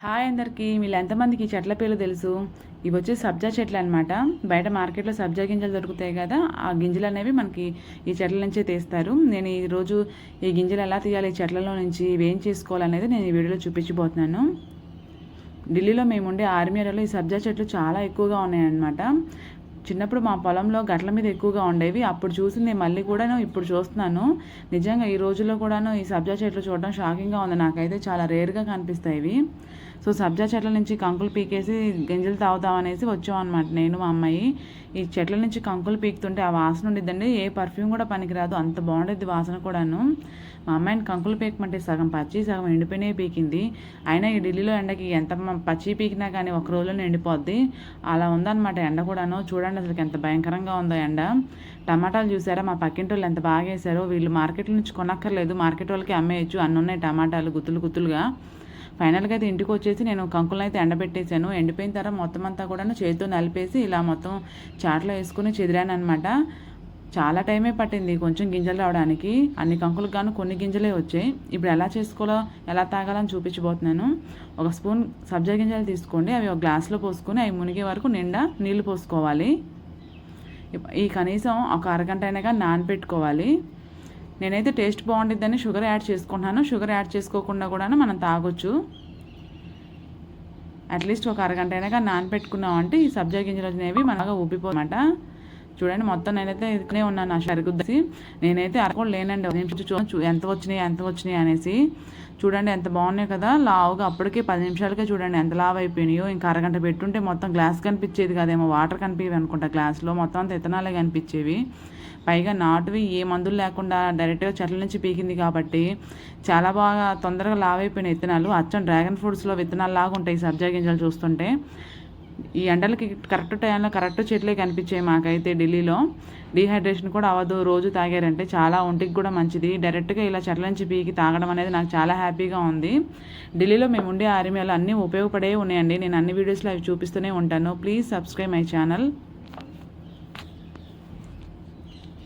Hi అందరికీ. వీళ్ళు ఎంతమందికి చెట్ల పేర్లు తెలుసు? ఇవి వచ్చి సబ్జా చెట్లు అనమాట. బయట మార్కెట్లో సబ్జా గింజలు దొరుకుతాయి కదా, ఆ గింజలు అనేవి మనకి ఈ చెట్ల నుంచే తీస్తారు. నేను ఈరోజు ఈ గింజలు ఎలా తీయాలి, ఈ చెట్లలో నుంచి ఇవేం చేసుకోవాలనేది నేను ఈ వీడియోలో చూపించబోతున్నాను. ఢిల్లీలో మేము ఉండే ఆర్మీ ఏరియాలో ఈ సబ్జా చెట్లు చాలా ఎక్కువగా ఉన్నాయన్నమాట. చిన్నప్పుడు మా పొలంలో గట్ల మీద ఎక్కువగా ఉండేవి. అప్పుడు చూసింది మళ్ళీ కూడాను ఇప్పుడు చూస్తున్నాను. నిజంగా ఈ రోజుల్లో కూడాను ఈ సబ్జా చెట్లు చూడడం షాకింగ్గా ఉంది. నాకైతే చాలా రేర్గా కనిపిస్తాయి ఇవి. సో సబ్జా చెట్ల నుంచి కంకులు పీకేసి గింజలు తాగుతామనేసి వచ్చామన్నమాట నేను మా అమ్మాయి. ఈ చెట్ల నుంచి కంకులు పీకుతుంటే ఆ వాసన ఉండిద్దండి, ఏ పర్ఫ్యూమ్ కూడా పనికిరాదు, అంత బాగుండేది వాసన కూడాను. మా అమ్మాయిని కంకులు పీకమంటే సగం పచ్చి సగం ఎండిపోయినాయి పీకింది. అయినా ఈ ఢిల్లీలో ఎండకి ఎంత పచ్చి పీకినా కానీ ఒక రోజులోనే ఎండిపోద్ది, అలా ఉందన్నమాట ఎండ కూడాను. చూడండి అసలు ఎంత భయంకరంగా ఉందో ఎండ. టమాటాలు చూసారా, మా పక్కింటి వాళ్ళు ఎంత బాగా వేసారో. వీళ్ళు మార్కెట్ల నుంచి కొనక్కర్లేదు, మార్కెట్ వాళ్ళకి అమ్మేయచ్చు, అన్నీ ఉన్నాయి టమాటాలు గుత్తులు గుత్తులుగా. ఫైనల్గా అయితే ఇంటికి వచ్చేసి నేను కంకులను అయితే ఎండబెట్టేశాను. ఎండిపోయిన తర్వాత మొత్తం అంతా కూడా చేతితో నలిపేసి ఇలా మొత్తం చాట్లో వేసుకుని చెదిరాను అనమాట. చాలా టైమే పట్టింది కొంచెం గింజలు రావడానికి. అన్ని కంకులకు గాను కొన్ని గింజలే వచ్చాయి. ఇప్పుడు ఎలా చేసుకోవాలో ఎలా తాగాలని చూపించబోతున్నాను. ఒక స్పూన్ సబ్జా గింజలు తీసుకోండి, అవి ఒక గ్లాస్లో పోసుకొని అవి మునిగే వరకు నిండా నీళ్లు పోసుకోవాలి. ఈ కనీసం ఒక అరగంట అయినాగా నానబెట్టుకోవాలి. నేనైతే టేస్ట్ బాగుంటుందని షుగర్ యాడ్ చేసుకుంటున్నాను. షుగర్ యాడ్ చేసుకోకుండా కూడా మనం తాగొచ్చు. అట్లీస్ట్ ఒక అరగంట అయినాక నానబెట్టుకున్నామంటే ఈ సబ్జా గింజలు అనేవి మనగా ఉబ్బిపోమాట. చూడండి మొత్తం నేనైతే ఇదినే ఉన్నాను సరిగుద్దేసి. నేనైతే అరకుండా లేనండి, ఎంత వచ్చినాయి అనేసి. చూడండి ఎంత బాగున్నాయి కదా లావుగా. అప్పటికే 10 నిమిషాలకే చూడండి ఎంత లావు అయిపోయినాయో. ఇంకా అరగంట పెట్టుంటే మొత్తం గ్లాస్ కనిపించేది కదేమో, వాటర్ కనిపించేవి అనుకుంటా గ్లాస్లో. మొత్తం అంతా ఇత్తనాలే కనిపించేవి. పైగా నాటువి ఏ మందులు లేకుండా డైరెక్ట్గా చెట్ల నుంచి పీకింది కాబట్టి చాలా బాగా తొందరగా లావైపోయిన విత్తనాలు. అచ్చం డ్రాగన్ ఫ్రూట్స్లో విత్తనాలు లాగా ఉంటాయి సబ్జా గింజలు చూస్తుంటే. ఈ ఎండలకి కరెక్ట్ టైంలో కరెక్ట్ చెట్లే కనిపించాయి మాకైతే ఢిల్లీలో. డీహైడ్రేషన్ కూడా అవ్వదు రోజు తాగారంటే, చాలా ఒంటికి కూడా మంచిది. డైరెక్ట్గా ఇలా చెట్ల నుంచి పీకి తాగడం అనేది నాకు చాలా హ్యాపీగా ఉంది. ఢిల్లీలో మేము ఉండే ఆర్మీలో అన్నీ ఉపయోగపడే ఉన్నాయండి. నేను అన్ని వీడియోస్లో అవి చూపిస్తూనే ఉంటాను. Please subscribe my channel.